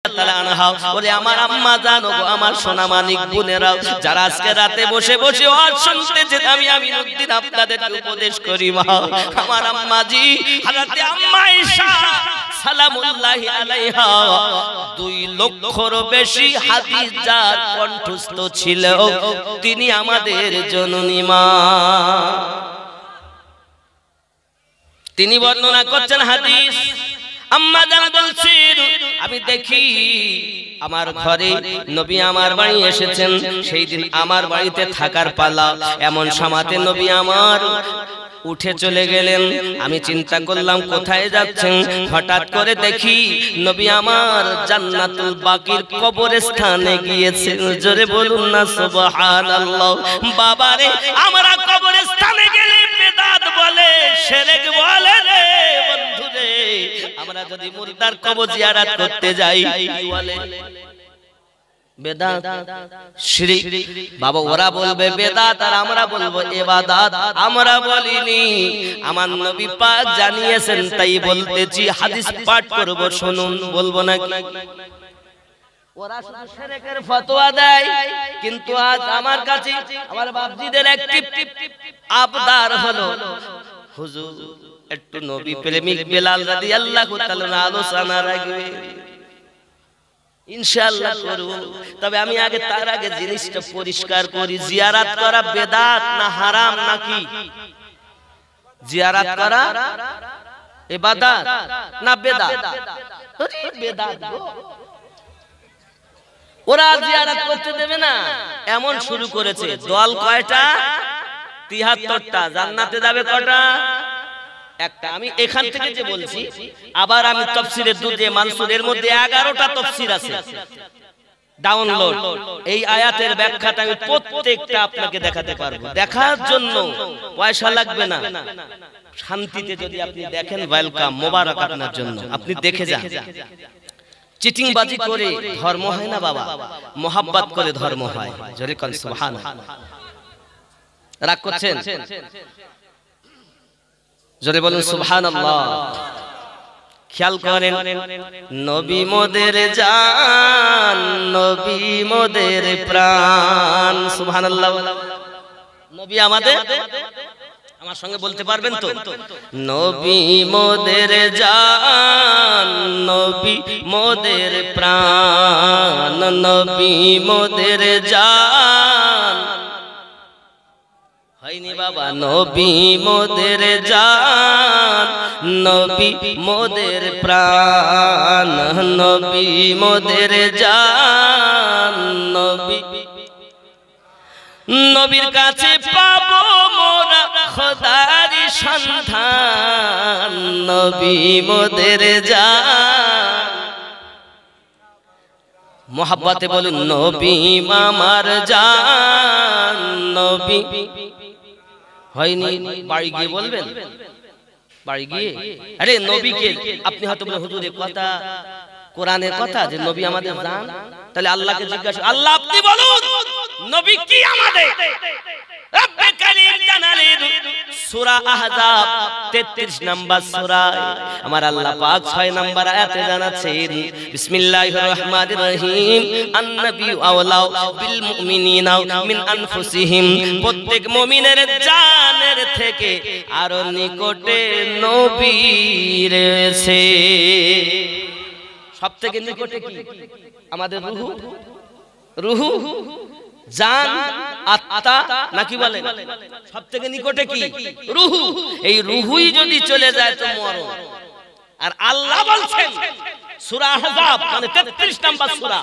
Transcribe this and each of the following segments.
রাদিয়াল্লাহু তাআলা আনহা, বলে আমার আম্মা জানো গো, আমার সোনা মানিক বোনেরা যারা আজকে রাতে বসে বসে ওয়াজ শুনতেছে, আমি আমিনুদ্দিন আপনাদেরকে উপদেশ করি মা, আমার আম্মা জি হযরত আম্মা আয়েশা সালামুল্লাহি আলাইহা 2 লক্ষর বেশি হাদিস যার কণ্ঠস্থ ছিল, তিনি আমাদের জননী মা। তিনি বর্ণনা করছেন হাদিস, আম্মা জান বলছেন আমি দেখি আমার ঘরে নবী আমার বাড়ি এসেছেন, সেই দিন আমার বাড়িতে থাকার পালা, এমন সময়তে নবী আমার উঠে চলে গেলেন। আমি চিন্তা করলাম কোথায় যাচ্ছেন, হঠাৎ করে দেখি নবী আমার জান্নাতুল বাকির কবরস্থানে গিয়েছেন। জোরে বলুন না সুবহানাল্লাহ। বাবারে আমরা কবরস্থানে গেলে বেদাত বলে, শিরক বলে রে বন্ধু রে। আমরা যদি মুর্দার কবর জিয়ারত করতে যাই বলে বেদাত শিরক, বাবা ওরা বলবে বেদাত আর আমরা বলবো ইবাদত। আমরা বলিনি, আমার নবী পাক জানিয়েছেন তাই বলতেছি। হাদিস পাঠ করব, শুনুন, বলবো না কি? ওরা শুধু শিরকের ফতোয়া দেয়, কিন্তু আজ আমার কাছে আমার বাপজিদের একটি আবদার হলো, হুজুর একটু নবী প্রেমিক বেলাল রাদিয়াল্লাহু তাআলা আলোচনা রাখবে। ইনশাআল্লাহ করব, তবে আমি আগে তার আগে জিনিসটা পরিষ্কার করি, জিয়ারত করা বেদাত না হারাম নাকি? জিয়ারত করা ইবাদত না বেদাত? বেদাত গো। ওরা জিয়ারত করতে দেবে না এমন শুরু করেছে। দল কয়টা? ৭৩টা। জান্নাতে যাবে কয়টা? একটা। আমি এখান থেকে যে বলছি, আবার আমি তাফসীরে দুদে মানসুর এর মধ্যে 11টা তাফসীর আছে ডাউনলোড। এই আয়াতের ব্যাখ্যাটা আমি প্রত্যেকটা আপনাকে দেখাতে পারবো। দেখার জন্য পয়সা লাগবে না, শান্তিতে যদি আপনি দেখেন ওয়েলকাম, মোবারক আপনার জন্য। আপনি দেখে যান। চিটিংবাজি করে ধর্ম হয় না বাবা, মোহাব্বত করে ধর্ম হয়। জোরে কোন সুবহানাল্লাহ। রাগ করছেন? জোরে বলুন সুবহানাল্লাহ। খেয়াল করেন, নবী মোদের জান, নবী মোদের প্রাণ। সুবহানাল্লাহ। নবী আমাদের, আমার সঙ্গে বলতে পারবেন তো? নবী মোদের জান, নবী মোদের প্রাণ, নবী মোদের জান। হয়নি বাবা? নবী মোদের জান, নবী মোদের প্রাণ, নবী মোদের জান, নবী। নবীর কাছে পাবো মোরা খোদার সন্ধান, নবী মোদের জান। মোহাব্বতে বলুন নবী আমার জান, নবী। হয়নি? বাড়ি গিয়ে বলবেন, বাড়ি গিয়ে। আরে নবীকে আপনি হয়তো বলে হুজুরের কথা, কোরআনের কথা যে নবী আমাদের জান, তাহলে আল্লাহকে জিজ্ঞাসা, আল্লাহ আপনি বলুন নবী কি আমাদের? রব্বে কারীম জানালেন সূরা আহজাব 33 নম্বর সূরা, আমার আল্লাহ পাক 6 নম্বর আয়াতে জানাচ্ছেন, বিসমিল্লাহির রহমানির রহিম, আন-নবী আওলা বিল মুমিনিনা মিন আনফুসিহিম। প্রত্যেক মুমিনের জানের থেকে আরো নিকটে নবী রয়েছে। সবথেকে নিকটে কি? আমাদের রূহ, রূহ, জান, আত্মা নাকি বলেন? সবথেকে নিকটে কি? রূহ। এই রূহই যদি চলে যায় তো মরণ। আর আল্লাহ বলছেন সূরা আহজাব মানে 33 নম্বর সূরা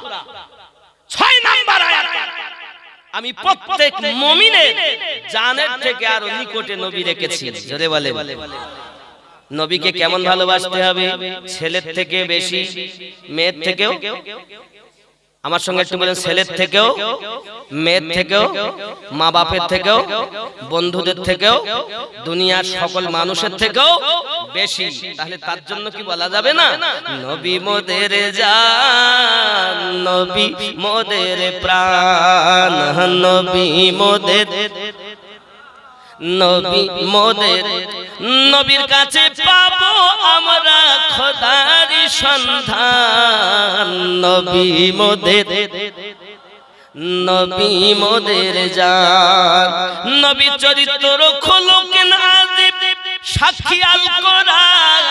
6 নম্বর আয়াত, আমি প্রত্যেক মুমিনের জানের থেকে আরো নিকটে নবী রেখেছি। জোরে বলে। নবীকে কেমন ভালোবাসতে হবে? ছেলের থেকে বেশি, মেয়ের থেকেও। আমার সঙ্গে একটু বলেন, ছেলের থেকেও, মেয়ের থেকেও, মা বাপের থেকেও, বন্ধুদের থেকেও, দুনিয়ার সকল মানুষের থেকেও বেশি। তাহলে তার জন্য কি বলা যাবে না নবী মোদের জান, নবী মোদের প্রাণ, নবী মোদের নবী মোদের নবীর কাছে পাবো আমরা খোদার সন্ধান নবী মোদের নবী মোদের জান নবী চরিত্র খোলকে আজিব সাক্ষী আল কোরআন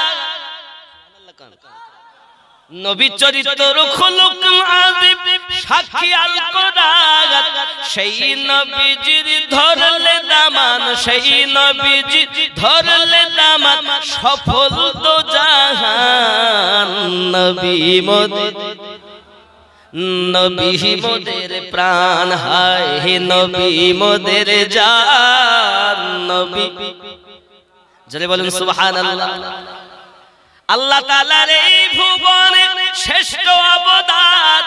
নবী চরিত্র খোলক আজিব সাক্ষী আল কোরআন সেই নবীজির ধরলে দামান সেই নবীজি ধরলে দামান সফল তো জাহান নবী মোদের নবী মোদের প্রাণ হায় হে নবী মোদের জান নবী জোরে বলুন সুবহানাল্লাহ আল্লাহ তাআলার এই ভুবনে শ্রেষ্ঠ অবদান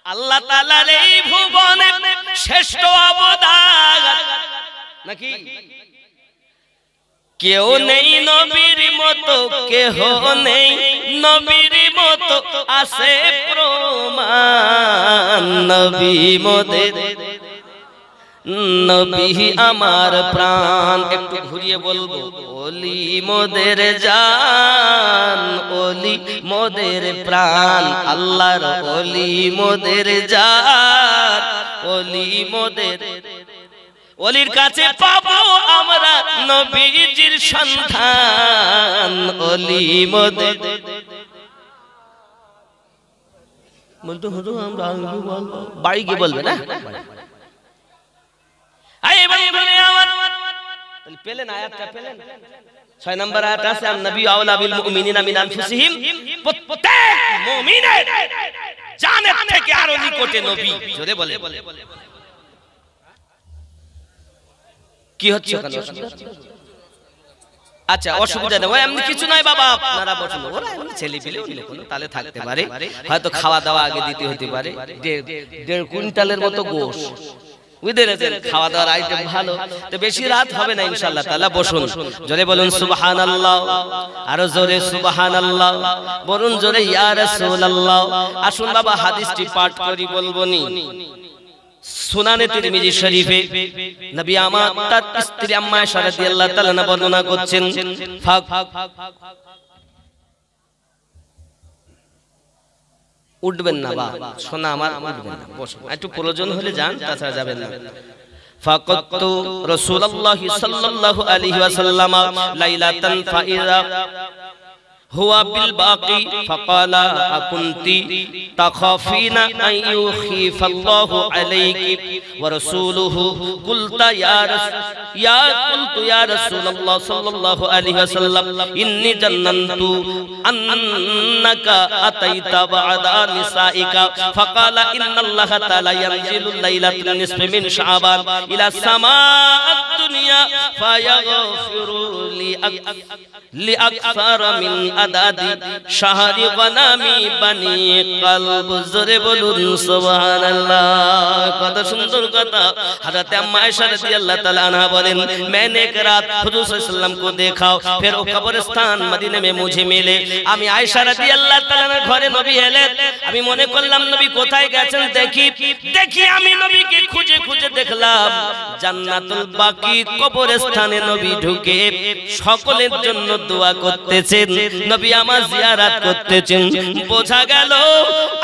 আল্লাহ তাআলার এই ভুবনে শ্রেষ্ঠ অবদান নাকি কেউ নেই নবীর মতো কেহ নেই নবীর মতো আছে প্রমাণ নবী মোদের নবী আমার প্রাণ একটু ঘুরিয়ে বলবো ওলি মোদের জান ওলি মোদের প্রাণ আল্লাহর ওলি মোদের জান ওলি মোদের ওলির কাছে পাবো আমরা নবীজির সন্ধান ওলি মোদের বলতো হতো আমরা বাড়ি গিয়ে বলবে না পেলেন আয়াতটা পেলেন 6 নম্বর আয়াত আছে নবী আওলা বিল মুমিনিনা মিন আনফুসিহিম প্রত্যেক মুমিনের জানের থেকে আরো নিকটে নবী জোরে বলে কি হচ্ছে ওখানে আচ্ছা অসুবিধা নেই এমনি কিছু নয় বাবা আপনারা বসুন ওরা এমনি ছেলে পেলে কোনো তালে থাকতে পারে হয়তো খাওয়া দাওয়া আগে দিতে হতে পারে 1.5 কুইন্টালের মতো গোশ খাওয়া দাওয়ার আইটেম ভালো তো বেশি রাত হবে না ইনশাআল্লাহ তাআলা বসুন জোরে বলুন সুবহানাল্লাহ আরো জোরে সুবহানাল্লাহ বলুন জোরে ইয়া রাসূলুল্লাহ আসুন বাবা হাদিসটি পাঠ করি বলবনি সুনানে তিরমিজি শরীফে নবী আমার তার স্ত্রী আম্মা আয়েশা রাদিয়াল্লাহু তাআলা বর্ণনা করছেন উঠবেন না বা সোনা আমার উঠবেন না বসুন একটু প্রয়োজন হলে যান তাছাড়া যাবেন না ফাকাতু রাসূলুল্লাহি সাল্লাল্লাহু আলাইহি ওয়াসাল্লাম লাইলাতান ফাইরা হুয়া বিল বাকি ফাকালা আকুনতি তাখাফিনা আন ইউখিফাল্লাহু আলাইকি ওয়া রাসূলুহু কুলতা কুলতু ইয়া রাসূলুল্লাহ সাল্লাল্লাহু আলাইহি ওয়াসাল্লাম ইন্নী জান্নাতু আন্নাকা আতাইতা বা'দা নিসাইকা ফাকালা ইন্নাল্লাহা তাআলা ইয়ানজিলু লাইলাতান নিসফি মিন শাবান ইলা সামাআত দুনিয়া ফায়াগফিরু লিআকসারা মিন আদাদি শাহরি গনামি বানি কলব জোরে বলুন সুবহানাল্লাহ কত সুন্দর কথা হযরত আম্মা আয়েশা রাদিয়াল্লাহু তাআলা আনহা বলেন मैंने एक रात हुजूर सल्लल्लाहु अलैहि वसल्लम को देखा फिर वो कब्रिस्तान मदीने में मुझे मिले আমি আয়েশা রাদিয়াল্লাহু তাআলার ঘরে নবী এলেন আমি মনে করলাম নবী কোথায় গেছেন দেখি আমি নবীকে খুঁজে খুঁজে দেখলাম জান্নাতুল বাকি কবরস্থানে নবী ঢুকে সকলের জন্য দোয়া করতেছেন নবী আমার জিয়ারত করতেছেন বোঝা গেল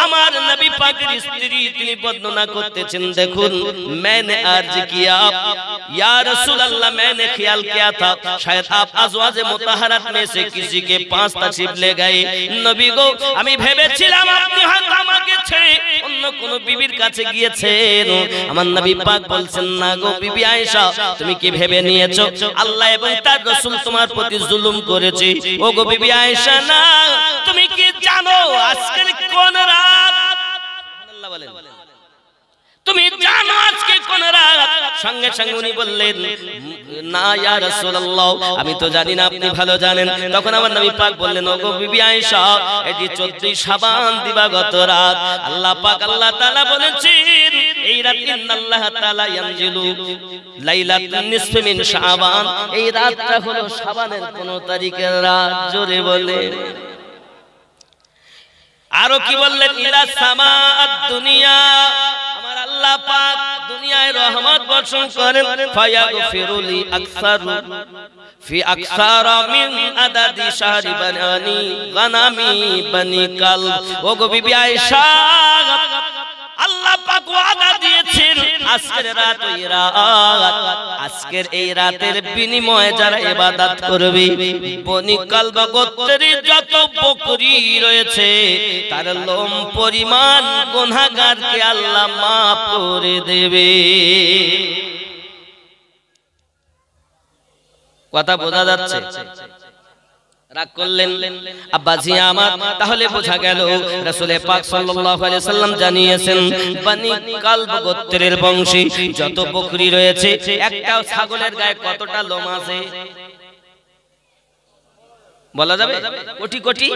আমার নবী পাকের স্ত্রী তিনি বর্ণনা করতেছেন দেখুন मैंने अर्ज किया या रसूल अल्लाह मैंने ख्याल किया था शायद आप अज़वाजे मुतहहरात में से किसी के पास तशरीफ ले गए नबी गो আমি ভেবেছিলাম আপনি হয়তো আমাকে ছেড়ে অন্য কোন বিবির কাছে গিয়েছেন আমার নবী পাক বলছেন না গো বিবি আয়েশা তুমি কি ভেবে নিয়েছো আল্লাহ এবং তার রাসূল তোমার প্রতি জুলুম করেছে ও গো বিবি আয়েশা না তুমি কি জানো আজকে কোন রাত সুবহানাল্লাহ বলেন তুমি জানো আজকে কোন রাত সঙ্গে সঙ্গে উনি বললেন না ইয়া রাসূলুল্লাহ আমি তো জানি না আপনি ভালো জানেন তখন আমার নবী পাক বললেন ওগো বিবি আয়েশা এটি 14 শাবান দিবাগত রাত আল্লাহ পাক আল্লাহ তাআলা বলেছেন এই রাত ইন্নাল্লাহ তাআলা ইয়ানজিলু লাইলাতুন নিসফি মিন শাবান এই রাতটা হলো শাবানের 15 তারিখের রাত জোরে বলে আরো কি বললেন ইলা সামাআত দুনিয়া আমার আল্লাহ পাক দুনিয়ায় রহমত বর্ষণ করেন ফায়াগফিরুলি আকসারু ফি আকসারা মিন আদাদি শাহরি বানানি গানামি বানি কাল। ও গো বিবি আয়েশা, আল্লাহ পাক ওয়াদা দিয়েছেন আজকের রাত ওই রাত, আজকের এই রাতের বিনিময়ে যারা ইবাদত করবে বনি কালব গোত্রের যত বকরি রয়েছে তার লোম পরিমাণ গুনাহগারকে আল্লাহ maaf করে দেবে। কথা বোঝা যাচ্ছে? রাগ করলেন আব্বাজি আমার? তাহলে বোঝা গেল রাসূল পাক সাল্লাল্লাহু আলাইহি সাল্লাম জানিয়েছেন বনি কালব গোত্রের বংশী যত বকরি রয়েছে একটা ছাগলের গায়ে কতটা লোম আছে বলা যাবে? কোটি কোটি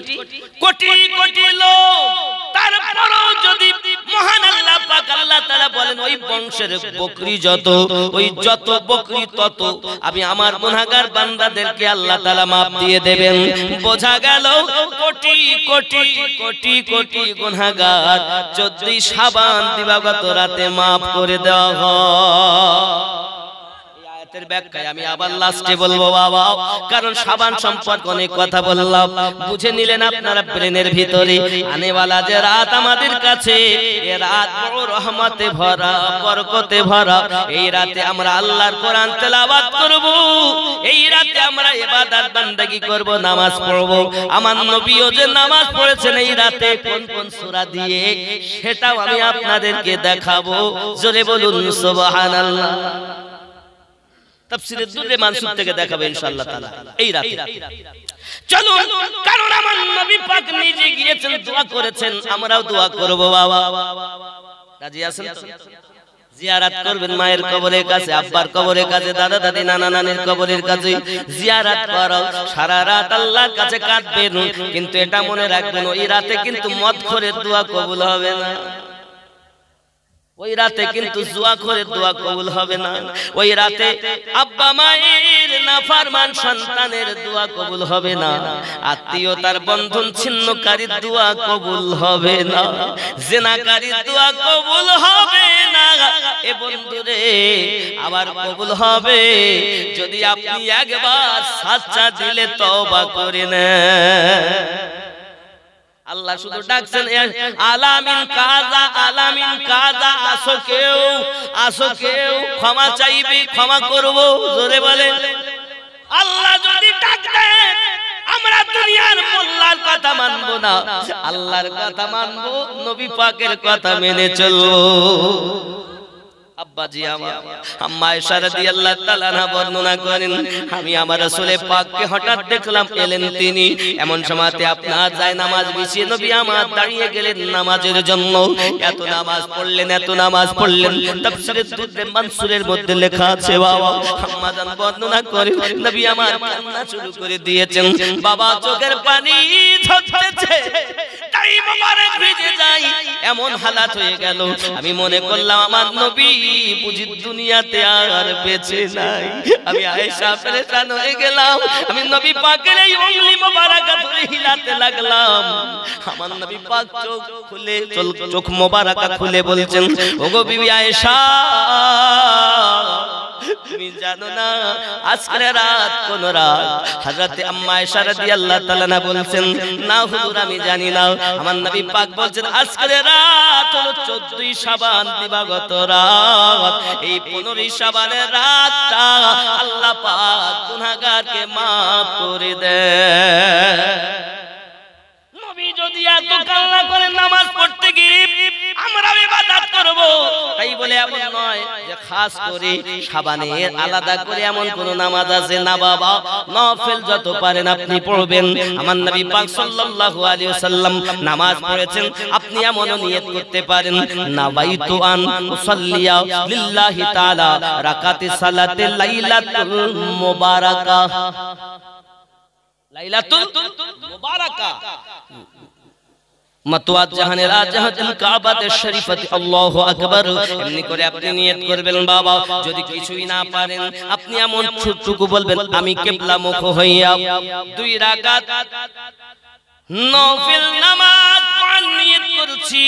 কোটি কোটি লোম। তারপরও যদি মহান আল্লাহ পাক আল্লাহ তাআলা বলেন ওই বংশের বকরি যত, ওই যত বকরি তত আমি আমার গুনাহগার বান্দাদেরকে আল্লাহ তাআলা maaf দিয়ে দেবেন। বোঝা গেল কোটি কোটি কোটি কোটি গুনাহগার যদি শাবান দিবাগত রাতে maaf করে দেওয়া হয়। ব্যাখ্যায় আমি আবার লাস্টে বলবো বাবা, কারণ শাবান সম্পর্কে অনেক কথা বললাম, বুঝে নিলেন আপনারা ব্রেনের ভিতরে। আনেওয়ালা যে রাত আমাদের কাছে, এ রাত বড় রহমতে ভরা, বরকতে ভরা। এই রাতে আমরা আল্লাহর কোরআন তেলাওয়াত করব, এই রাতে আমরা ইবাদত বান্দাগি করব, নামাজ পড়ব। আমার নবীও যে নামাজ পড়েছেন এই রাতে কোন কোন সূরা দিয়ে সেটাও আমি আপনাদেরকে দেখাবো। জোরে বলুন সুবহানাল্লাহ। তাফসীরের দুররে মানসুর থেকে দেখাবে ইনশাআল্লাহ তাআলা এই রাতে। চলুন, কারণ আমার নবী পাক নিজে গিয়েছেন, দোয়া করেছেন, আমরাও দোয়া করব বাবা। রাজি আছেন তো? জিয়ারত করবেন মায়ের কবরের কাছে, আব্বার কবরের কাছে, দাদা দাদি নানা নানির কবরের কাছে জিয়ারত করো। সারা রাত আল্লাহর কাছে কাঁদবেন, কিন্তু এটা মনে রাখবেন ওই রাতে কিন্তু মদ করে দোয়া কবুল হবে না। ওই রাতে কিন্তু জুয়া করে দোয়া কবুল হবে না। ওই রাতে আব্বা মায়ের নাফরমান সন্তানের দোয়া কবুল হবে না। আত্মীয়তার বন্ধন ছিন্নকারীর দোয়া কবুল হবে না। জিনাকারীর দোয়া কবুল হবে না। এ বন্ধুরে আবার কবুল হবে যদি আপনি একবার সাচ্চা দিলে তওবা করে নেন। আল্লাহ শুধু ডাকছেন আলামিন কাজা, আলামিন কাজা, আসো কেউ ক্ষমা চাইবে, ক্ষমা করব। জোরে বলে আল্লাহ যদি ডাক দেন আমরা দুনিয়ার মোল্লার কথা মানব না, আল্লাহর কথা মানব, নবী পাকের কথা মেনে চলবো। আব্বাজি আমার আম্মা আয়েশা রাদিয়াল্লাহু তাআলা আনহা বর্ণনা করেন আমি আমার রাসূল পাককে হঠাৎ দেখলাম এলেন তিনি, এমন সময়তে আপনার যায় নামাজ বিছিয়ে নবী আমার দাঁড়িয়ে গেলেন নামাজের জন্য। এত নামাজ পড়লেন, এত নামাজ পড়লেন। তাফসীরের দুররে মানসুরের মধ্যে লেখা আছে বাবা, আম্মা জান বর্ণনা করেন নবী আমার কান্না শুরু করে দিয়েছেন। বাবা চোখের পানি ঝরতেছে, তাই মোবারক ভিজে যায়, এমন হালাত হয়ে গেল। আমি মনে করলাম আমার নবী বুঝি দুনিয়াতে আর বেঁচে নাই। আমি আয়েশা পেরেশান হয়ে গেলাম। আমি নবী পাকের এই উংলি মোবারক ধরে হিলাতে লাগলাম। আমার নবী পাক চোখ খুলে, চোখ মোবারক খুলে বলছেন ওগো বিবি আয়েশা, তুমি জানো না আজকের রাত কোন রাত? হযরত আম্মা আয়েশা রাদিয়াল্লাহু তাআলা না বলছেন না হুজুর আমি জানি না। আমার নবী পাক বলছেন আজকের রাত হলো 14ই শাবান দিবাগত রাত। এই 15ই শাবানের রাতটা আল্লাহ পাক গুনাহগারকে maaf করে দেয়। নবী যদি এত কান্না করে নামাজ পড়তে গিয়ে আমরা ইবাদত করব, তাই বলে এমন নয় যে খাস করে শাবানের আলাদা করে এমন কোন নামাজ আছে না বাবা। নফল যত পারেন আপনি পড়বেন। আমার নবী পাক সাল্লাল্লাহু আলাইহি ওয়াসাল্লাম নামাজ পড়েছেন, আপনি এমন নিয়ত করতে পারেন নাওয়াইতু আন উসাল্লিয়া লিল্লাহি তাআলা রাকাতি সালাতে লাইলাতুল মুবারাকা। লাইলাতুল মুবারাকা মাতওয়াত জাহানের রাজাতুল কাবাতে শরীফাতে আল্লাহু আকবার। এমনি করে আপনি নিয়ত করবেন বাবা। যদি কিছুই না পারেন আপনি এমন ছোটটুকু বলবেন আমি কিবলা মুখ হইয়া 2 রাকাত নফল নামাজ পড়ার নিয়ত করছি,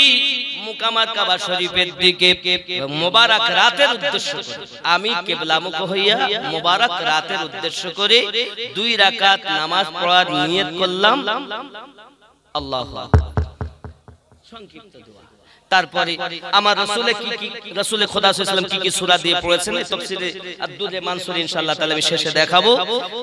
মুখ মুকামার কাবা শরীফের দিকে মোবারক রাতের উদ্দেশ্য করে আমি কিবলামুখ হইয়া মোবারক রাতের উদ্দেশ্য করে 2 রাকাত নামাজ পড়ার নিয়ত করলাম। আল্লাহু আকবার। সংক্ষিপ্ত দোয়া। তারপরে আমার রাসূল রাসূল খোদা সাল্লাল্লাহু আলাইহি ওয়াসাল্লাম কি সূরা দিয়ে পড়েছেন তাফসীরে আব্দুল মানসুর ইনশাআল্লাহ তাআলা আমি শেষে দেখাবো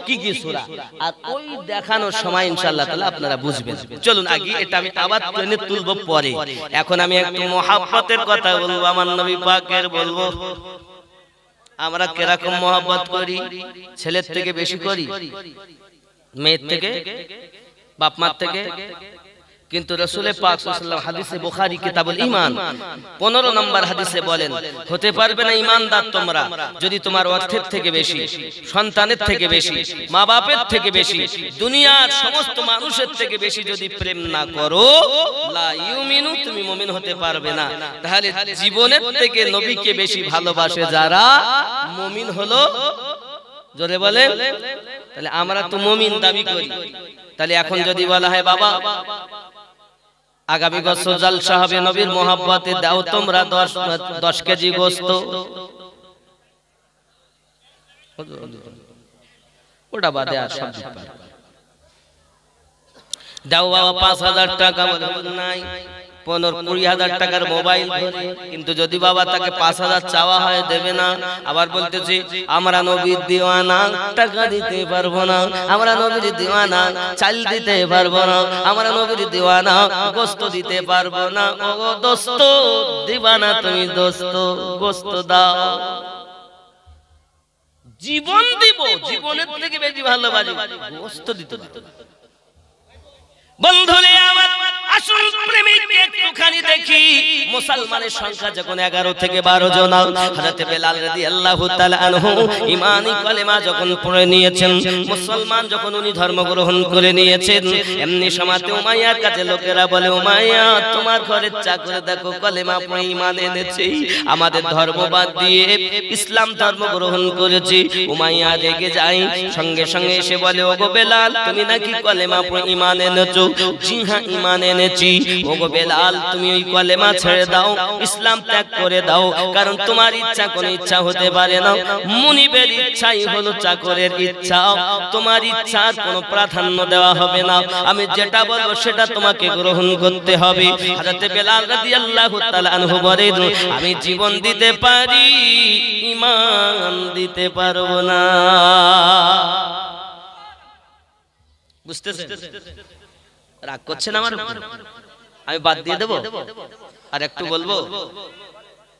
কি সূরা, আর ওই দেখানোর সময় ইনশাআল্লাহ তাআলা আপনারা বুঝবেন। চলুন আগে এটা আমি আবার টেনে তুলব পরে। এখন আমি একটু মহব্বতের কথা বলবো, আমার নবী পাকের বলবো। আমরা কিরকম মহব্বত করি? ছেলের থেকে বেশি করি, মেয়ের থেকে, বাপ মার থেকে। কিন্তু রাসূল পাক সাল্লাল্লাহু আলাইহি ওয়াসাল্লাম হাদিসে বুখারী কিতাবুল ঈমান 15 নম্বর হাদিসে বলেন, হতে পারবে না ঈমানদার তোমরা যদি তোমার অর্থের থেকে বেশি, সন্তানের থেকে বেশি, মা বাপের থেকে বেশি, দুনিয়ার সমস্ত মানুষের থেকে বেশি যদি প্রেম না করো, লা ইউমিনু, তুমি মুমিন হতে পারবে না। তাহলে জীবনের থেকে নবীকে বেশি ভালোবাসে যারা, মুমিন হলো। জোরে বলেন। তাহলে আমরা তো মুমিন দাবি করি। তাহলে এখন যদি বলা হয় বাবা আগামী বছর জলসা হবে, নবীর মোহাব্বতে দাও তোমরা 10 কেজি গোশত, ওটা বাদে আর সব দাও বাবা 5000 টাকা, বলে নাই 15-20 টাকার মোবাইল ধরে। কিন্তু যদি বাবা তাকে 5000 চাওয়া হয় দেবে না। আবার বলতেছি আমরা নবীর দিওয়ানা, টাকা দিতে পারবো না। আমরা নবীর দিওয়ানা, চাল দিতে পারবো না। আমরা নবীর দিওয়ানা, গোশত দিতে পারবো না। ও দোস্ত দিবানা, তুমি দোস্ত গোশত দাও। জীবন দিব, জীবনের থেকে বেশি ভালোবাসি, গোশত দিতে পারবো না। বন্ধুরে আমার আসল প্রেমিককে একটুখানি দেখি। মুসলমানের সংখ্যা যখন 11 থেকে 12 জন, হযরত বেলাল রাদিয়াল্লাহু তাআলা আনহু ঈমানি কালেমা যখন পড়ে নিয়েছেন, মুসলমান যখন উনি ধর্ম গ্রহণ করে নিয়েছেন, এমনি সময়তে উমাইয়ার কাছে লোকেরা বলে, উমাইয়া তোমার ঘরের চাকর দেখো কালেমা পড়ে ঈমান এনেছে, আমাদের ধর্ম বাদ দিয়ে ইসলাম ধর্ম গ্রহণ করেছে। উমাইয়া রেগে যায়, সঙ্গে সঙ্গে এসে বলে, ওগো বেলাল তুমি নাকি কালেমা পড়ে ঈমান এনেছো? জি হ্যাঁ ঈমান এনেছি। ওগো বেলাল তুমি ওই কালেমা ছেড়ে দাও, ইসলাম ত্যাগ করে দাও, কারণ তোমার ইচ্ছা কোন ইচ্ছা হতে পারে না। মুনিবের ইচ্ছাই হলো চাকরের ইচ্ছা, তোমার ইচ্ছার কোনো প্রাধান্য দেওয়া হবে না। আমি যেটা বলবো সেটা তোমাকে গ্রহণ করতে হবে। হযরত বেলাল রাদিয়াল্লাহু তাআলা আনহু বলেন, আমি জীবন দিতে পারি, ঈমান দিতে পারবো না। বুঝতেছেন? রাগ করছেন আমার? আমি বাদ দিয়ে দেবো আর একটু বলবো।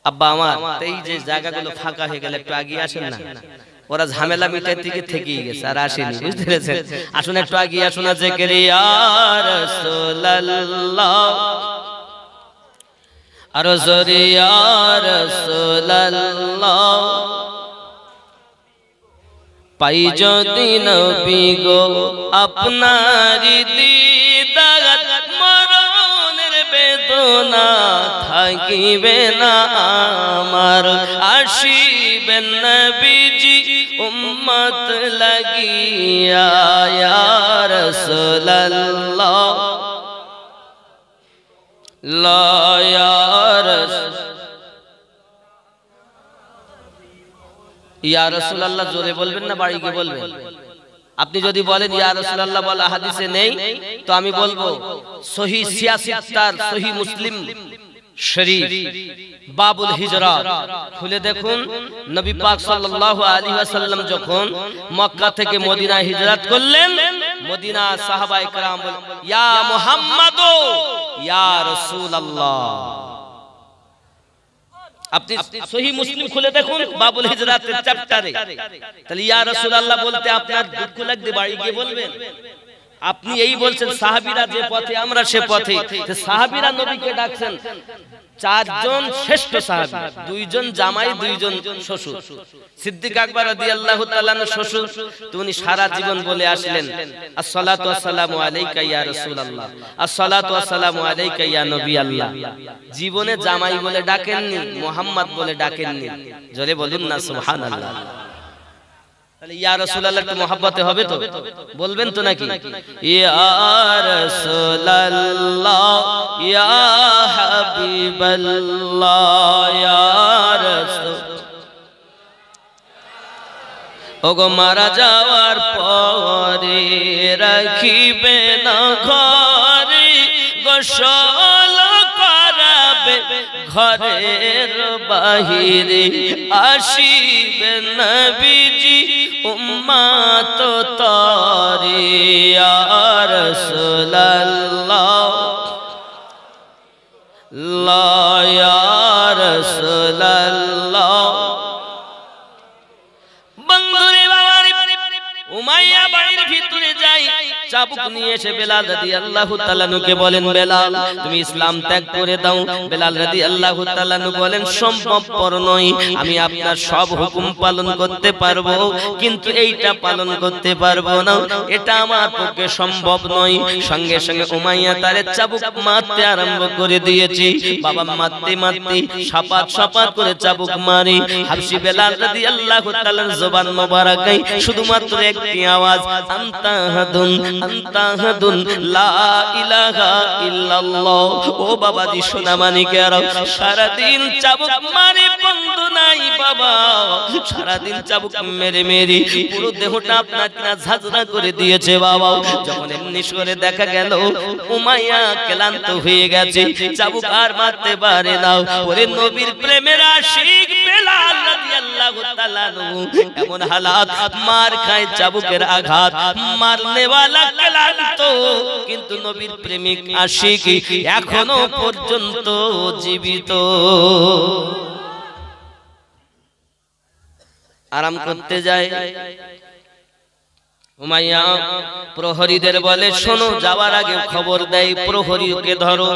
আব্বা আমার এই যে জায়গাগুলো ফাঁকা হয়ে গেলে একটু আগিয়ে আসেন না। ওরা ঝামেলা মিটার থেকে থেকেই গেছে, আর আসেনি। বুঝতে পেরেছেন? আসুন একটু আগিয়ে আসুন। জিকির ইয়া রাসূলুল্লাহ, আর জোরে ইয়া রাসূলুল্লাহ, পাই যদি নবী গো আপনারি দিদার, মরণের বেদনা থাকিবে না আমার, আসিবেন নবীজি উম্মত লাগিয়া ইয়া রাসূলুল্লাহ, লা ইয়া ইয়া রাসূলুল্লাহ। জোরে বলবেন না বাড়ি গিয়ে বলবেন? আপনি যদি বলেন ইয়া রাসূলুল্লাহ বলা হাদিসে নেই, তো আমি বলবো সহিহ সিয়াসিত্তার সহিহ মুসলিম শরীফ বাবুল হিজরাত খুলে দেখুন। নবী পাক সাল্লাল্লাহু আলাইহি ওয়াসাল্লাম যখন মক্কা থেকে মদিনায় হিজরত করলেন, মদিনা সাহাবায়ে কেরাম বলেন, ইয়া মুহাম্মাদ ইয়া রাসূলুল্লাহ। আপনি সহিহ মুসলিম খুলে দেখুন বাবুল হিজরাতের চ্যাপ্টারে। তাহলে ইয়া রাসূলুল্লাহ বলতে আপনার দুঃখ লাগবে, বাড়ি গিয়ে বলবেন। আপনি এই বলছেন সাহাবীরা যে পথে আমরা সে পথে। সাহাবীরা নবীকে ডাকছেন, 4 জন শ্রেষ্ঠ সাহাবী, 2 জন জামাই, 2 জন শ্বশুর। সিদ্দিক আকবর রাদিয়াল্লাহু তাআলা শ্বশুর, তিনি সারা জীবন বলে আসলেন, আসসালাতু ওয়াসসালামু আলাইকা ইয়া রাসূলুল্লাহ, আসসালাতু ওয়াসসালামু আলাইকা ইয়া নবী আল্লাহ। জীবনে জামাই বলে ডাকেননি, মুহাম্মদ বলে ডাকেননি। জোরে বলুন না সুবহানাল্লাহ। তাহলে ইয়া রাসূলুল্লাহ একটু মহব্বতে হবে তো, বলবেন তো নাকি? ইয়া রাসূলুল্লাহ ইয়া হাবিব হাবিবাল্লাহ ইয়া রাসূল ওগো মারা যাওয়ার পরে রাখিবে না ঘরে গোসল করাবে ঘরের বাহিরে আসিবে নবীজি উম্মত তারে ইয়া রাসূলুল্লাহ ইয়া রাসূলুল্লাহ বন্ধুরে বাবারে উমাইয়া বাড়ির ভিতরে যাই চাবুক নিয়ে এসে বেলাল রাদিয়াল্লাহু তাআলা নুকে বলেন বেলাল তুমি ইসলাম ত্যাগ করে দাও বেলাল রাদিয়াল্লাহু তাআলা নু বলেন সম্ভবপর নয় আমি আপনার সব হুকুম পালন করতে পারবো কিন্তু এইটা পালন করতে পারবো না এটা আমার পক্ষে সম্ভব নয় সঙ্গে সঙ্গে উমাইয়া তারে চাবুক মারতে আরম্ভ করে দিয়েছে বাবা মারতে মারতে সাপাত সাপাত করে চাবুক মারে হাবশী বেলাল রাদিয়াল্লাহু তাআলার জবান মোবারকায় শুধুমাত্র একটি আওয়াজ আনতা হাদুন লা ইলাহা ইল্লাল্লাহ ও বাবাজি সোনা মানিকেরা সারা দিন চাবুক মারে বন্ধ নাই বাবা সারা দিন চাবুক মেরে মেরে পুরো দেহটা আপনার কিনা ঝাঁঝরা করে দিয়েছে বাবা যখন এমনি করে দেখা গেল উমাইয়া ক্লান্ত হয়ে গেছে চাবুক আর মারতে পারে না ওরে নবীর প্রেমের আশিক বেলাল রাদিয়াল্লাহু তাআলা এমন হালাত মার খায় চাবুকের আঘাত মারনে वाला ক্লান্ত কিন্তু নবীর প্রেমিক আশিক এখনো পর্যন্ত জীবিত আরাম করতে যায় উমাইয়া প্রহরীদের বলে শোনো যাওয়ার আগে খবর দেয় প্রহরীকে ধরো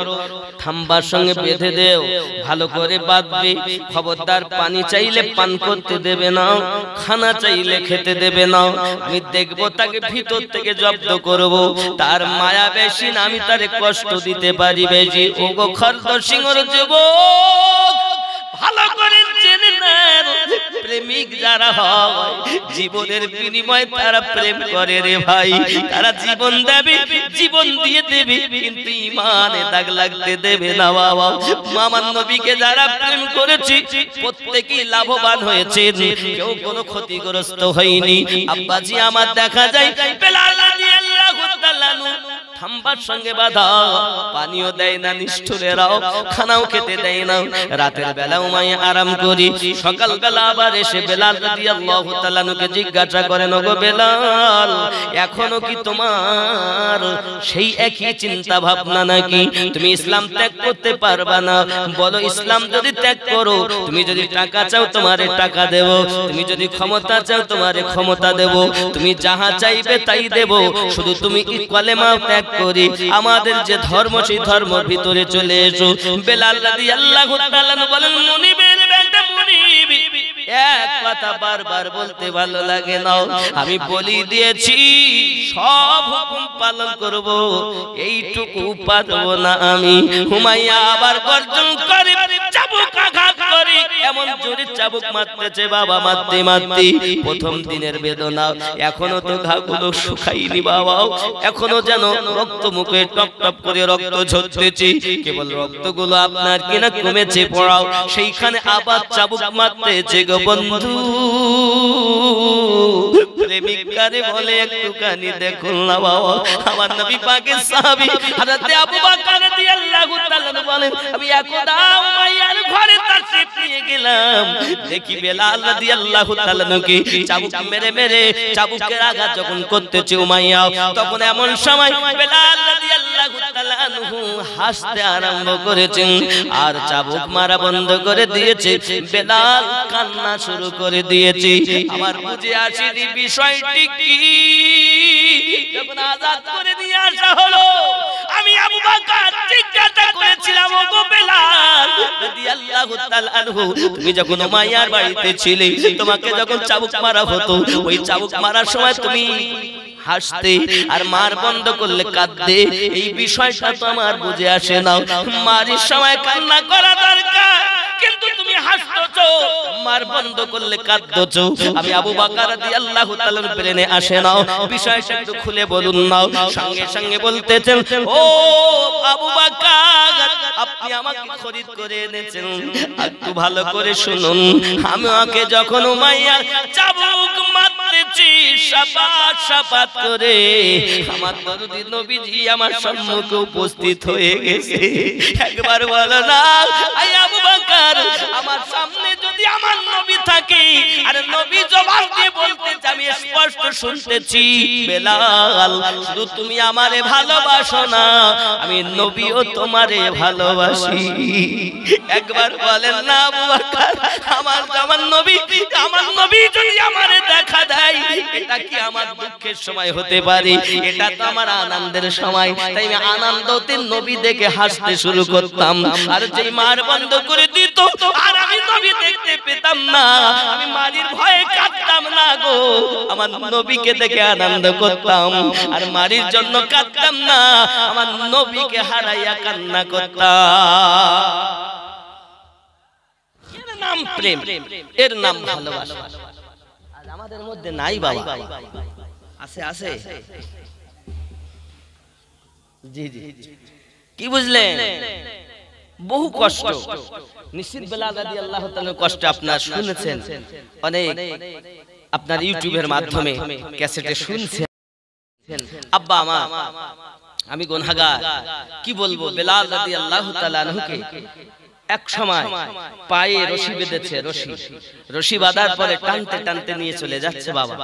খাম্বার সঙ্গে বেঁধে দেও ভালো করে বাঁধবে খবরদার পানি চাইলে পান করতে দেবে না খানা চাইলে খেতে দেবে না আমি দেখবো তাকে ভিতর থেকে জব্দ করব তার মায়া বেশি না আমি তারে কষ্ট দিতে পারি বেশি ওগো খর্দ সিংহর যুবক ভালো করে জেনে নেন প্রেমিক যারা হয় জীবনের বিনিময়ে তারা প্রেম করে রে ভাই তারা জীবন দেবে জীবন দিয়ে দেবে কিন্তু ঈমানে দাগ লাগতে দেবে না বাবা আমার নবীকে যারা প্রেম করেছে প্রত্যেকই লাভবান হয়েছে কেউ কোনো ক্ষতিগ্রস্ত হয়নি আব্বাজি আমার দেখা যায় বেলাল রাদিয়াল্লাহু তাআলা খাম্বার সঙ্গে বাঁধা পানিও দেয় না নিষ্ঠুরেরাও খানাও খেতে দেয় না রাতের বেলা উমাইয়া আরাম করি সকাল বেলা আবার এসে বেলাল রাদিয়াল্লাহু তাআলা নুকে জিজ্ঞাসা করেন ওগো বেলাল এখনো কি তোমার সেই একই চিন্তা ভাবনা নাকি তুমি ইসলাম ত্যাগ করতে পারবা না বলো ইসলাম যদি ত্যাগ করো তুমি যদি টাকা চাও তোমারে টাকা দেব তুমি যদি ক্ষমতা চাও তোমারে ক্ষমতা দেব তুমি যাহা চাইবে তাই দেব শুধু তুমি কলেমা ত্যাগ করি আমাদের যে ধর্ম সেই ধর্মের ভিতরে চলে এসো বেলাল রাদিয়াল্লাহু তাআলা বলেন মুনিবের বেটা মুনিব এক কথা বারবার বলতে ভালো লাগে না আমি বলি দিয়েছি সব হুকুম পালন করব এইটুকু পারবো না আমি হুমাইয়া আবার গর্জন করে চাবুক আঘাত করে এমন জোরে চাবুক মারতেছে বাবা মারতে মারতে প্রথম দিনের বেদনা এখনো তো ঘাগুলো শুকায়নি বাবা এখনো যেন রক্ত মুখে টপ টপ করে রক্ত ঝরতেছে কেবল রক্তগুলো আপনার কিনা কমেছে পড়াও সেইখানে আবার চাবুক মারতেছে গো বন্ধু প্রেমিক কারে বলে একটুখানি দেখুন না বাবা আমার নবী পাকের সাহাবী হযরত আবু বকর রাদিয়াল্লাহু তাআলা বলেন আমি একদা উমাইয়ার ঘরে তাশরীফ নিয়ে গেলাম দেখি বেলাল রাদিয়াল্লাহু তাআলা কে চাবুক মেরে মেরে চাবুকের আঘাত যখন করতেছে উমাইয়া তখন এমন সময় বেলাল রাদিয়াল্লাহু তাআলা হাসতে আরম্ভ করেছেন আর চাবুক মারা বন্ধ করে দিয়েছে বেলাল কান্না শুরু করে দিয়েছে আমার বুঝে আসেনি বিষয়টি কি যখন আজাদ করে দিয়ে আসা হলো আমি আবু বকর জিজ্ঞাসা করেছিলাম ওগো বেলাল রাদিয়াল্লাহু তাআলা আনহু তুমি যখন উমাইয়ার বাড়িতে ছিলে তোমাকে যখন চাবুক মারা হতো ওই চাবুক মারার সময় তুমি হাসতে আর মার বন্ধ করলে কাঁদতে এই বিষয়টা তো আমার বুঝে আসে না মারির সময় কান্না করা দরকার কিন্তু তুমি হাসতেছো, মার বন্ধ করলে কাঁদতেছো। আমি আবু বকর রাদিয়াল্লাহু তাআলার ব্রেনে আসে না, বিষয়টা একটু খুলে বলুন না। সঙ্গে সঙ্গে বলতেছেন, ও আবু বকর, আপনি আমাকে খরিদ করে এনেছেন, একটু ভালো করে শুনুন। আমাকে যখন উমাইয়া চাবুক মারতেছি শাপাত শাপাত করে, আমার দরদি নবীজি আমার সম্মুখে উপস্থিত হয়ে গেছে। একবার বলো না, আই আবু বকর, আমার সামনে যদি আমার নবী থাকে আর নবী জবাব দিয়ে বলতেছে, আমি স্পষ্ট শুনতেছি, বেলাল শুধু তুমি আমারে ভালোবাসো না, আমি নবীও তোমারে ভালোবাসি। একবার বলেন না আবু বকর, আমার নবী যদি আমারে দেখা দেয়, এটা কি আমার দুঃখের সময় হতে পারে? এটা তো আমার আনন্দের সময়। তাই আমি আনন্দতে নবী দেখে হাসতে শুরু করতাম। আর যেই মার বন্ধ করে দিত আর আমি নবী দেখতে পেতাম না, আমি মারির ভয়ে কাঁদতাম না গো, আমার নবীকে দেখে আনন্দ করতাম। আর মারির জন্য কাঁদতাম না, আমার নবীকে হারাইয়া কান্না করতাম। এর নাম প্রেম, এর নাম ভালোবাসা। আর আমাদের মধ্যে নাই বাবা, আছে আছে। জি জি, কি বুঝলেন? বহু কষ্ট। নিশ্চিত বেলাল রাদিয়াল্লাহু তাআলার কষ্ট আপনারা শুনেছেন, অনেক আপনার ইউটিউবের মাধ্যমে ক্যাসেটে শুনছেন। আব্বা আমার, আমি গুনাহগার, কি বলবো, বেলাল রাদিয়াল্লাহু তাআলা আনহুকে এক সময় পায়ে রশি বেঁধেছে, রশি বাঁধার পরে টানতে টানতে নিয়ে চলে যাচ্ছে বাবা।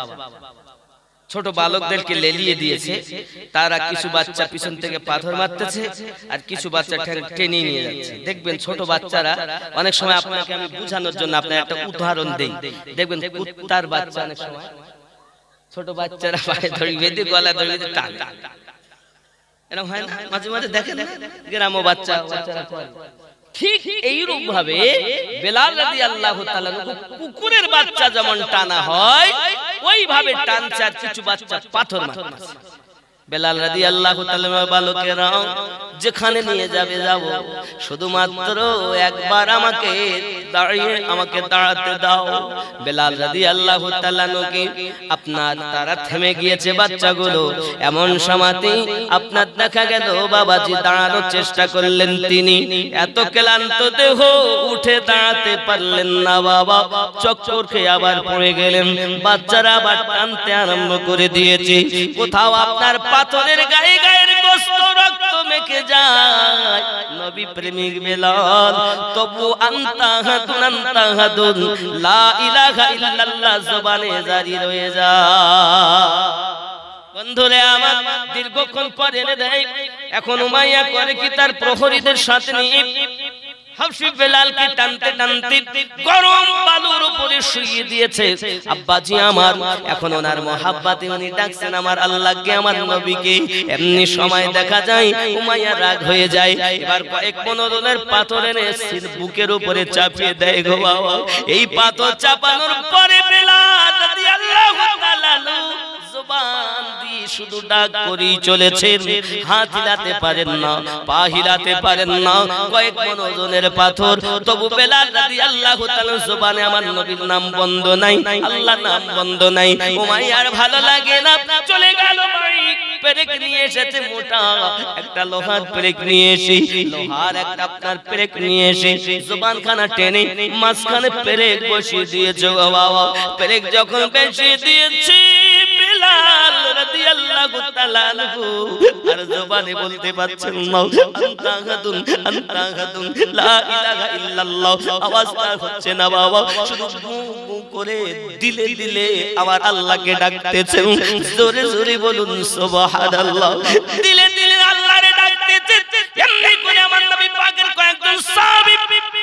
ছোট বালকদেরকে লেলিয়ে দিয়েছে, তারা কিছু বাচ্চা পিছন থেকে পাথর মারতেছে আর কিছু বাচ্চা টেনে নিয়ে যাচ্ছে। দেখবেন ছোট বাচ্চারা, অনেক সময় আপনাকে আমি বোঝানোর জন্য আপনার একটা উদাহরণ দেই, দেখবেন কুত্তার বাচ্চা অনেক সময় ছোট বাচ্চারা পায়ে ধরে বেঁধে গলা ধরে টান, এরকম হয় না মাঝে মাঝে? দেখেন গ্রাম্য বাচ্চারা করে। ঠিক এইরূপ ভাবে বেলাল রাদিয়াল্লাহু তাআলা কুকুরের বাচ্চা যেমন টানা হয়, ওইভাবে টানছে আর কিছু বাচ্চা পাথর মারছে। বেলাল রাদিয়াল্লাহু তাআলা বালকেরা যেখানে নিয়ে যাবে যাব, শুধুমাত্র একবার আমাকে দাঁড়াতে দাও। বেলাল রাদিয়াল্লাহু তাআলা নকি আপনার তারা থেমে গিয়েছে বাচ্চাগুলো, এমন সময়তে আপনার দেখা গেল বাবাজি দাঁড়ানোর চেষ্টা করলেন, তিনি এত ক্লান্ত দেহ উঠে দাঁড়াতে পারলেন না বাবা, চক্কর খেয়ে আবার পড়ে গেলেন। বাচ্চারা আবার টানতে আরম্ভ করে দিয়েছে। কোথাও আপনার পাথরের গায়ে গায়ের গোশত রক্ত মেখে যায়, নবী প্রেমিক বেলাল তবু আনতাহাদুন লা ইলাহা ইল্লাল্লাহ জবানে জারি রয়ে যায়। বন্ধুরে আমার, দীর্ঘক্ষণ পর এনে দেয়। এখন উমাইয়া করে কি, তার প্রহরীদের সাথে নিয়ে হাবশী বেলালকে টানতে টানতে গরম বালুর উপরে শুইয়ে দিয়েছে। আব্বাজি আমার, এখন ওনার মহাব্বতে উনি ডাকছেন আমার আল্লাহকে, আমার নবীকে। এমনি সময় দেখা যায় উমাইয়া রাগ হয়ে যায়, এবার কয়েক 15 জনের পাথর এনে সির বুকের উপরে চাপিয়ে দেয় গো বাবা। এই পাথর চাপানোর পরে বেলাল রাদিয়াল্লাহু তাআলা জবান দিয়ে শুধু ডাক করেই চলেছেন, হাত হিলাতে পারেন না, পা হিলাতে পারেন না, কয়েক মনোজনের পাথর, তবু বেলাল রাদিয়াল্লাহু তাআলা জবানে আমার নবীর নাম বন্ধ নাই, আল্লাহর নাম বন্ধ নাই। উমাইয়ার ভালো লাগে না, চলে গেল ভাই, পেরেক নিয়ে এসেছে, মোটা একটা লোহার পেরেক নিয়ে এসে, লোহার একটা আপনার পেরেক নিয়ে এসে জবানখানা টেনে মাঝখানে পেরেক বসিয়ে দিয়েছে বাবা। পেরেক যখন বসিয়ে দিয়েছে বেলাল রাদিয়াল্লাহু তাআলা আনহু আর জবানে বলতে পারছেন না, আনতাহাদুন লা ইলাহা ইল্লাল্লাহ, আওয়াজটা হচ্ছে না বাবা, শুধু গু গু করে দিলে দিলে আবার আল্লাহকে ডাকতেছেন। জোরে জোরে বলুন সুবহানাল্লাহ। দিলে দিলে আল্লাহরে ডাকতেছেন। এমনি করে আমার নবী পাকের কয়েকজন সাহাবী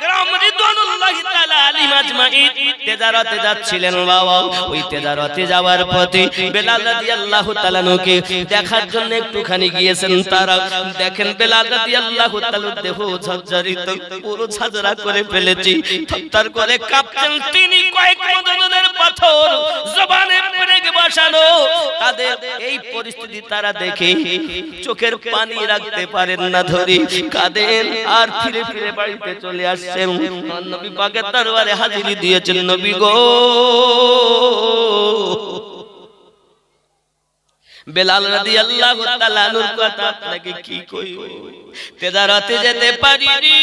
کرام রিদওয়ানুল্লাহি তাআলা আলাইহিম আজমাইন তেজারতে যাচ্ছিলেন বাবা। ওই তেজারতে যাওয়ার পথে বেলাল রাদিয়াল্লাহু তাআলা নুকে দেখার জন্য একটুখানি গিয়েছেন তারা। দেখেন বেলাল রাদিয়াল্লাহু তাআলা দেহ ঝরঝরিত, পুরো ঝাঁঝরা করে ফেলেছে, থরথর করে কাঁপছেন তিনি। কয়েক মদনের পাথর জবানে ব্রেক বসানো। তাদের এই পরিস্থিতি তারা দেখে চোখের পানি রাখতে পারেন না, ধরে কাঁদেন আর ফিরে ফিরে বাড়িতে চলে আসছেন। নবী পাকের দরবারে হাজিরি দিয়েছেন। নবী গো, বেলাল রাদিয়াল্লাহু তাআলা আনহুর কথা আপনাকে কি কইব। তেজারতে যেতে পারিনি,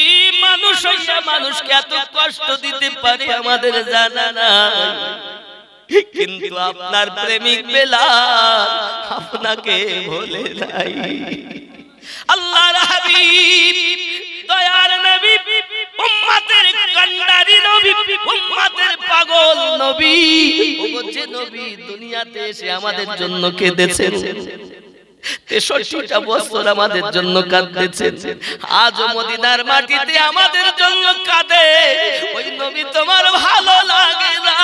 মানুষ হইয়া মানুষকে এত কষ্ট দিতে পারে আমাদের জানা নাই, কিন্তু আপনার প্রেমিক বেলাল আপনাকে ভোলে নাই। আল্লাহর হাবিব, দয়ার নবী, উম্মতের কান্ডারি নবী, উম্মতের পাগল নবী, ওগো যে নবী দুনিয়াতে এসে আমাদের জন্য কেঁদেছেন, 63টা বছর আমাদের জন্য কাঁদতেছেন, আজ মদিনার মাটিতে আমাদের জন্য কাঁদে। ওই নবী তোমার ভালো লাগে না?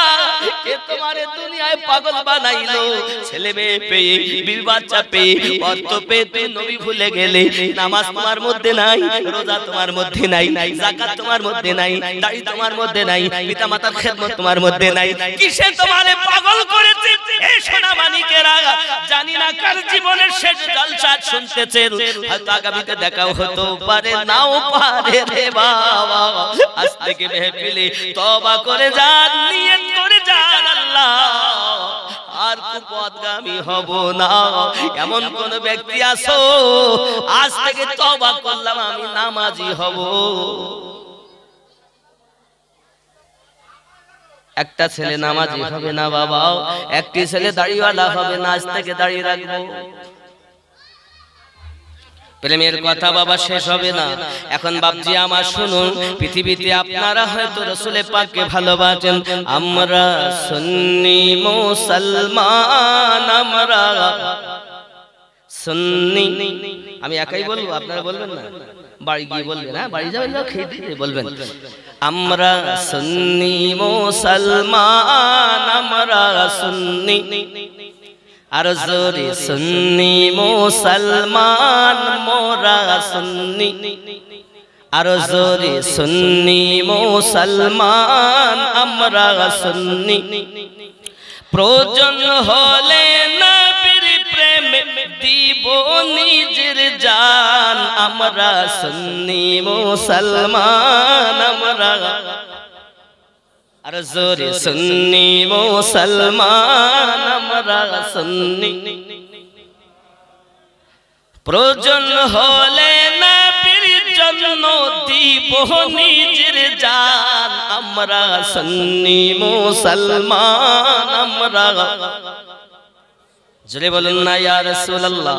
কে তোমার দুনিয়ায় পাগল বানাইলো? ছেলে মেয়ে পেয়ে, বিবি বাচ্চা পেয়ে, অর্থ পেয়ে তুই নবী ভুলে গেলে। নামাজ তোমার মধ্যে নাই, রোজা তোমার মধ্যে নাই, যাকাত তোমার মধ্যে নাই, দাড়ি তোমার মধ্যে নাই, পিতা মাতার খেদমত তোমার মধ্যে নাই। কিসে তোমারে পাগল করেছে? এই সোনা মানিকেরা, জানি না কার জীবনের শেষ জলসা শুনতেছেন, হয়তো আগামীতে দেখাও হতে পারে, নাও পারে রে বাবা। আজ থেকে মেহফিলে তওবা করে যান, নিয়ত করে যান, আল্লাহ আর কুপথগামী হব না। এমন কোন ব্যক্তি আছো আজ থেকে তওবা করলাম আমি নামাজি হব? একটা ছেলে নামাজি হবে না বাবা, একটি ছেলে দাড়িওয়ালা হবে না, আজ থেকে দাড়ি রাখবো। প্রেমের কথা বাবা শেষ হবে না। এখন বাপজি আমার শুনুন, পৃথিবীতে আপনারা হয়তো রাসূল পাককে ভালোবাসেন। আমরা সুন্নি মুসলমান, আমরা সুন্নি। আমি একাই বলবো, আপনারা বলবেন না? বাড়ি গিয়ে বলবেন, হ্যাঁ বাড়ি যাবেন না, খেয়ে দিয়ে বলবেন আমরা সুন্নি মুসলমান, আমরা সুন্নি। আর জোরে সুন্নি মুসলমান মোরা সুন্নি, আর জোরে সুন্নি মুসলমান আমরা সুন্নি। প্রয়োজন হলে নবীর প্রেমে দিব নিজের জান, আমরা সুন্নি মুসলমান, আমরা আর জোরে সুন্নি মুসলমান, আমরা সুন্নি। প্রয়োজন হলে নবীর জন্য দিব নিজের জান, আমরা সুন্নি মুসলমান, আমরা। জোরে বলুন না ইয়া রাসূলুল্লাহ।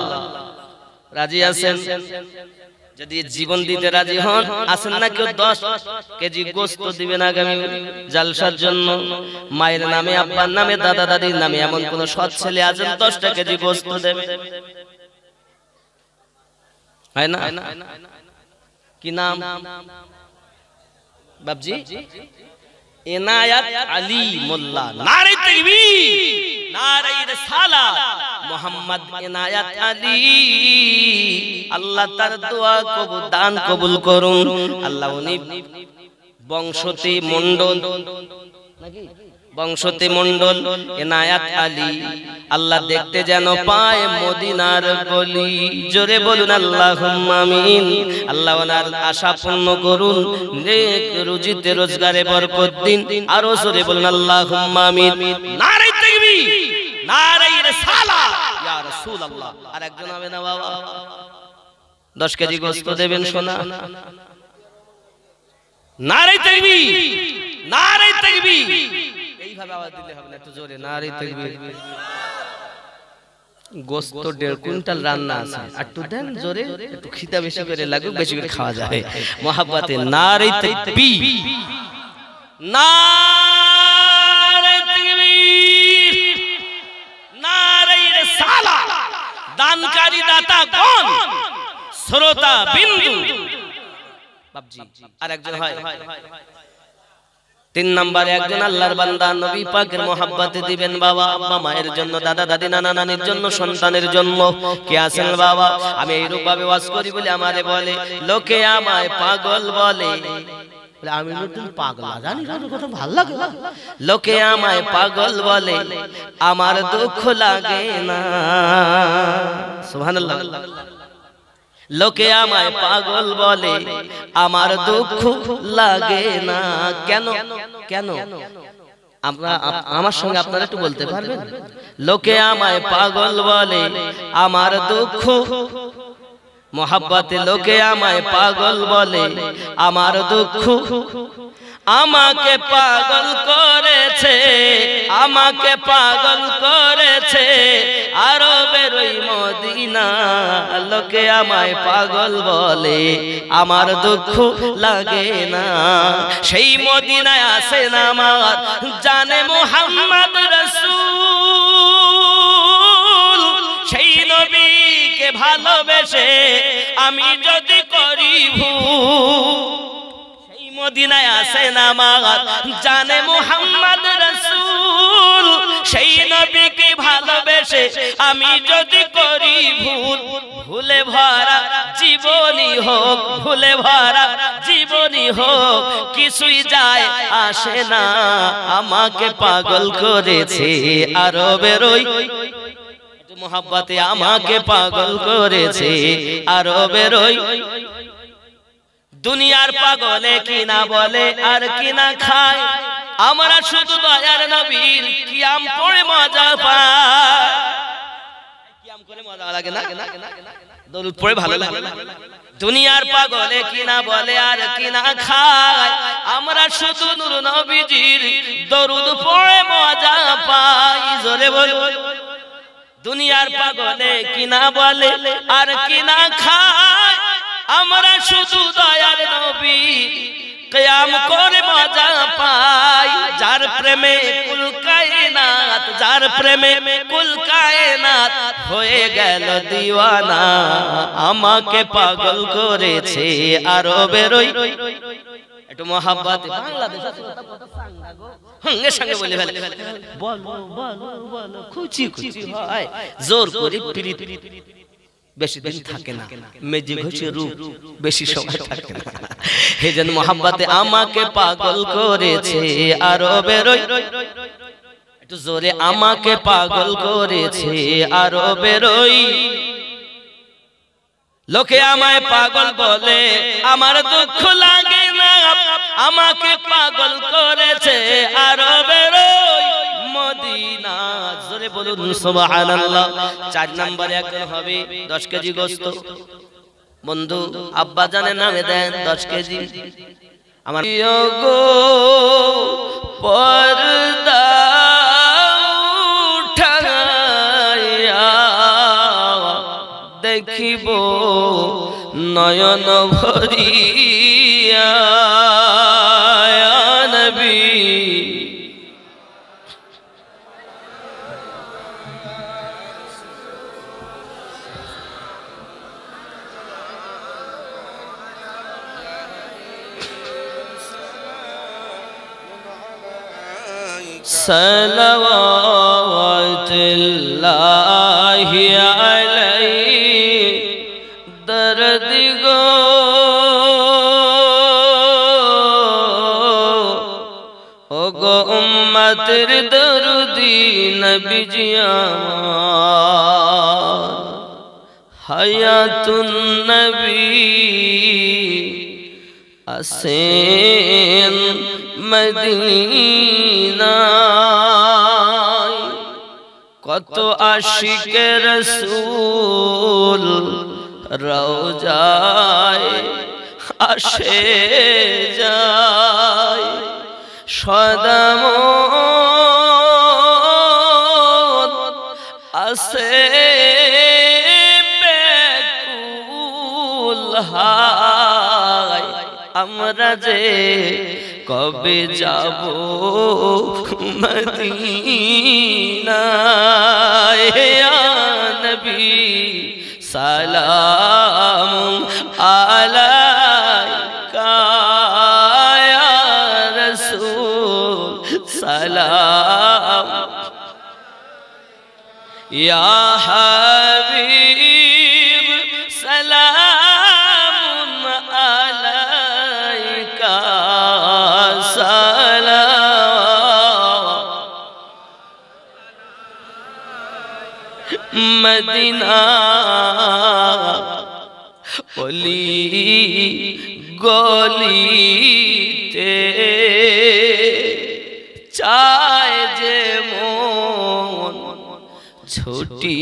রাজি আছেন? যদি জীবন দিতে রাজি হন, আসেন না কেউ 10 কেজি গোশত দিবেন আগামী জালসার জন্য। মায়ের নামে, আব্বার নামে, দাদা দাদির নামে এমন কোন সৎ ছেলে আছেন 10টা কেজি গোশত দেবে? হয় না? কি নাম বাবজি? এনায়েত আলী মোল্লা। নারে তাকবীর, নারে রিসালাত। মোহাম্মদ এনায়েত আলী, আল্লাহ তার দোয়া কবুল, দান কবুল করুন। আল্লাহ উনি বংশতে মণ্ডল নাকি? বংশতে মণ্ডল এনায়েত আলী, আল্লাহ দেখতে যেন পায় মদিনার গলি। জোরে বলুন আল্লাহুম্মা আমিন। আল্লাহ ওনার আশা পূর্ণ করুন, নেক রুজিতে রোজগারে বরকত দিন। আরো জোরে বলুন আল্লাহুম্মা আমিন। নারে তাকবীর, নারে রিসালাত, ইয়া রাসূলুল্লাহ। আর একজন হবে না বাবা? 10 কেজি গোশত দেবেন সোনা। নারে তাকবীর, নারে তাকবীর। এইভাবে আওয়াজ দিলে হবে না, একটু জোরে নারে তাকবীর। গোশত 1.5 কুইন্টাল রান্না আছে, একটু দেন জোরে, একটু খিদা বেশি করে লাগুক, বেশি করে খাওয়া যায় মোহাব্বতে। নারে তাকবীর, নারে তাকবীর, নারে রিসালাত। দানকারী দাতা কোন? শ্রোতা বিন্দু বাবজি। আর একজন হয় তিন নম্বরে একজন আল্লাহর বান্দা নবী পাকের মহব্বতে দিবেন বাবা আব্বা মায়ের জন্য, দাদা দাদি নানা নানির জন্য, সন্তানের জন্য। কে আছেন বাবা? আমি এইরূপ ভাবে ওয়াজ করি বলে আমারে বলে লোকে আমায় পাগল বলে। আমি নতুন পাগল জানি কথা ভালো লাগে। লোকে আমায় পাগল বলে আমার দুঃখ লাগে না। সুবহানাল্লাহ। লোকে আমায় পাগল বলে আমার দুঃখ লাগে না। কেন কেন? আমার সঙ্গে আপনারা একটু বলতে পারবেন? লোকে আমায় পাগল বলে আমার দুঃখ, মোহাব্বতে লোকে আমায় পাগল বলে আমার দুঃখ। আমাকে পাগল করেছে, আমাকে পাগল করেছে আরবের ওই মদিনা। লোকে আমায় পাগল বলে আমার দুঃখ লাগে না। সেই মদিনায় আসেন আমার জানে মুহাম্মদ রাসূল। সেই নবীকে ভালোবেসে আমি যদি করি ভুল, মদিনায় আসেন আমার জানে মুহাম্মদ রাসূল। সেই নবীকে ভালোবেসে আমি যদি করি ভুল, ভুলে ভরা জীবনী হোক, ভুলে ভরা জীবনী হোক, কিছুই যায় আসে না। আমাকে পাগল করেছে আরবের ওই মোহাব্বতে, আমাকে পাগল করেছে আরবের ওই। দুনিয়ার পাগলে কিনা বলে আর কিনা খায়, আমরা শুধু দয়ার নবীর কিয়াম পড়ে মজা পাই। কিয়াম করে মজা লাগে না? দরুদ পড়ে ভালো লাগে। দুনিয়ার পাগলে কিনা বলে আর কিনা খায়, আমরা শুধু নূর নবীজির দরুদ পড়ে মজা পাই। জোরে বল। দুনিয়ার পাগলে কিনা বলে আর কিনা খায়, আমরা শুধু দয়ার নবী কিয়াম করে মজা পাই। যার প্রেমে কুল কায়নাত, যার প্রেমে কুল কায়নাত হয়ে গেল দিওয়ানা। আমাকে পাগল করেছে আরবের ওই। একটু মহাব্বতে বাংলাদেশ সঙ্গে সঙ্গে বলে ফেলে বলো বলো বলো, খুচি খুচি হয় জোর করে প্রীত বেশি দিন থাকে না, মেজে ঘষে রূপ বেশি সময় থাকে না। হে যেন মহাব্বতে আমাকে পাগল করেছে আরবের ওই। একটু জোরে, আমাকে পাগল করেছে আরবের ওই। লোকে আমায় পাগল বলে আমার দুঃখ লাগে না। আমাকে পাগল করেছে আরবের ওই মদিনা। জোরে বলুন সুবহানাল্লাহ। 4 নম্বরে একজন হবে 10 কেজি গোশত। বন্ধু আব্বা জানের নামে দেন 10 কেজি। আমার গো পর্দা উঠাইয়া দেখিব নয়ন ভরিয়া নবী। সালাওয়াতুল্লাহি আলাইহি দরদ গো ও গো উম্মতের দরদি নবীজি আমার। হায়াতুন নবী আসেন মদিনায়, কত আশিকে রাসূল রওজায় আসে যায়। সদাম আসে বেকুল হায়, আমরা যে কবে যাব মদিনায়। ইয়া নবী সালাম আলাইকা ইয়া রাসূল सलाम या हबीब सलाम अलैका सलाम मदीना ओली गलिते চায় যে মন ছুটি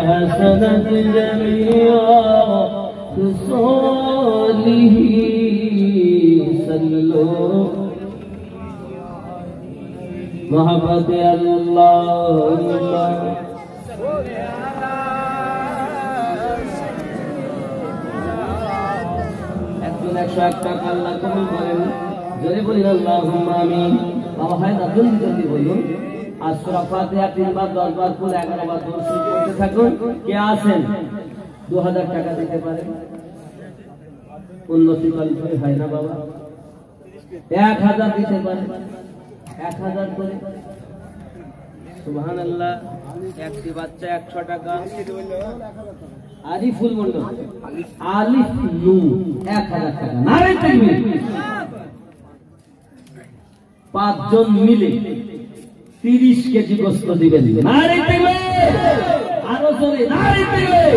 حسنت جميع خصاله صلوا محبت الله একজন 101 টাকা আল্লাহ কবুল করেন জোরে বলেন আল্লাহুম্মা আমিন বাবা হয় না জলদি বলুন আর সূরা ফাতিহা 3 বার 10 বার করে 11 বার দরুদ পড়তে থাকুন কে আছেন 2000 টাকা দিতে পারেন উন্নতি কল্পে হয় না বাবা 1000 দিতে পারেন 1000 করে সুবহানাল্লাহ একটি বাচ্চা 100 টাকা আরিফুল মন্ডল আলিফ নু 1000 টাকা নারে তাকবীর পাঁচজন মিলে 30 কেজি গোশত দিবেন নারে তাকবীর আরো জোরে নারে তাকবীর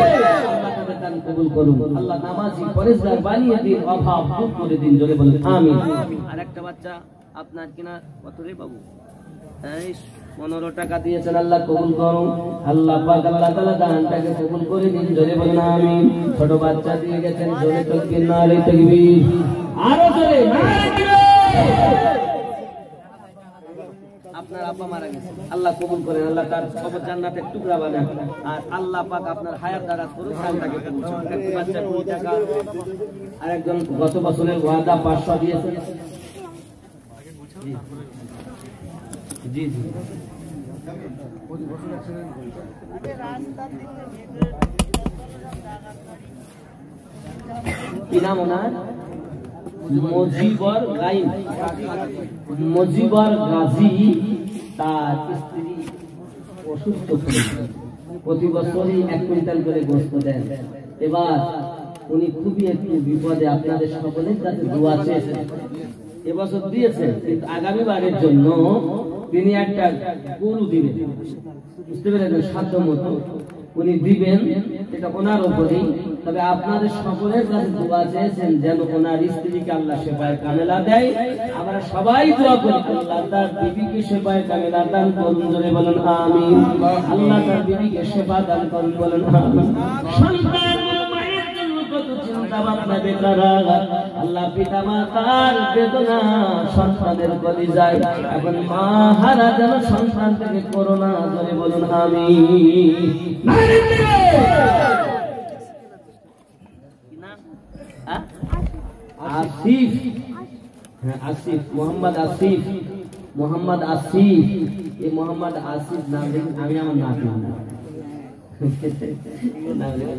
আল্লাহ তাআলা দান কবুল করুন আল্লাহ নামাজি পরেশগার বানিয়ে দিন অভাব দূর করে দিন জোরে বলেন আমিন আরেকটা বাচ্চা আপনার কিনা কত রে বাবু 15 টাকা দিয়েছেন আল্লাহ কবুল করুন আল্লাহ পাক আল্লাহ তাআলা দানটাকে কবুল করে দিন জোরে বলেন আমিন ছোট বাচ্চা দিয়ে গেছেন জোরে তাকবীর নারে তাকবীর আরো জোরে নারে তাকবীর আপনার আব্বা মারা গেছে আল্লাহ কবুল করেন আল্লাহ তার কবর জান্নাতের টুকরা বানান আর আল্লাহ পাক আপনার হায়াত দারাজ করুন দানটাকে কবুল করুন একটা বাচ্চা 20 টাকা আর একজন গত বছরের ওয়াদা 500 দিয়েছেন জি জি কি নাম ওনার মজিবর গাইন মজিবর গাজী তার স্ত্রী অসুস্থ ছিলেন, প্রতি বছরই 1 কুইন্টাল করে গোশত দেন। এবার উনি খুবই একটু বিপদে, আপনাদের সকলের কাছে দোয়া চেয়েছেন। এবছর দিয়েছেন, কিন্তু আগামী বারের জন্য তিনি একটা গরু দিবেন, বুঝতে পেরেছেন? সাধ্য মতো উনি দিবেন, এটা ওনার উপরেই। তবে আপনাদের সকলের কাছে দোয়া চেয়েছেন যেন ওনার স্ত্রীকে আল্লাহ শেফায়ে কামেলা দেয়। আমরা সবাই দোয়া করি আল্লাহ তার বিবিকে শেফায়ে কামেলা দান করুন, জোরে বলুন আমিন। আল্লাহ তার বিবিকে শেফা দান করুন, বলুন আমিন। সন্তান মায়ের জন্য কত চিন্তা ভাবনা বেচারা, আল্লাহ পিতা মাতার বেদনা সন্তানের কলিজায়, এখন মা হারা যেন সন্তান থেকে করোনা, জোরে বলুন আমিন। আসিফ, হ্যাঁ আসিফ, মোহাম্মদ আসিফ, মোহাম্মদ আসিফ, এই মোহাম্মদ আসিফ নাম দেখুন, আমি আমার নাম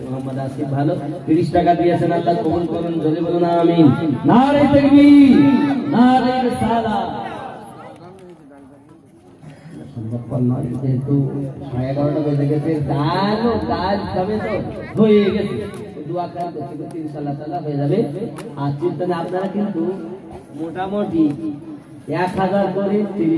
মোহাম্মদ আসিফ ভালো, 30 টাকা দিয়েছেন, আল্লাহ কবুল করুন, জোরে বলুন আমিন। নারে তাকবীর, নারে রিসালাত। যেহেতু 11:30 বেজে গেছে, কাজ হবে তো হয়ে গেছে, দোয়া করতে ইনশাআল্লাহ তাআলা হয়ে যাবে। আর চিন্তা আপনারা কিন্তু মোটামুটি 1000 করে 30